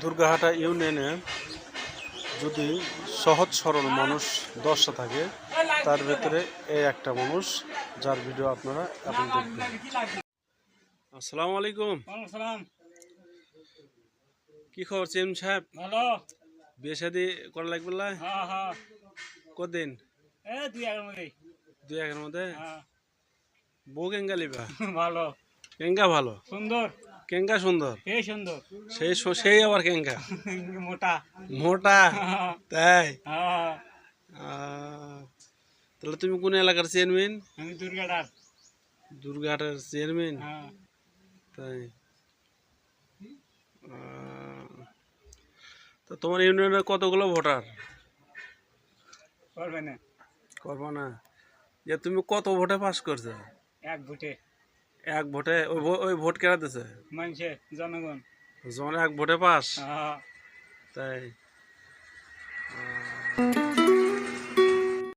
দুর্গাহাটা ইউনিয়নে যদি সহজ সরল মানুষ 10টা থাকে, তার ভেতরে এই একটা মানুষ যার ভিডিও আপনারা এখন দেখবেন। আসসালামু আলাইকুম। কি খবর চেয়ারম্যান সাহেব? ভালো। বিয়ে শাদী করা লাগবে না? হ্যাঁ হ্যাঁ। কদিন? দুই একের মধ্যে। দুই একের মধ্যে? হ্যাঁ। বউ কেঙ্গা লিবা? ভালো। কেঙ্গা ভালো? সুন্দর। কেঙ্গা সুন্দর? সেই সুন্দর। সেই আবার কেঙ্গা? মোটা। মোটা? তাই? হ্যাঁ। তাহলে তুমি কোন এলাকার চেয়ারম্যান? আমি দুর্গাটার। দুর্গাহাটের চেয়ারম্যান? হ্যাঁ। তাই? তো তোমার ইউনিয়নে কতগুলো ভোটার? করবে না। করবো না? যে তুমি কত ভোটে পাস করছো? এক ভোটে। এক ভোটে? ওই ভোট কেনা দিছে? মানুষে জনগণ। জন এক ভোটে পাস? হ্যাঁ। তাই?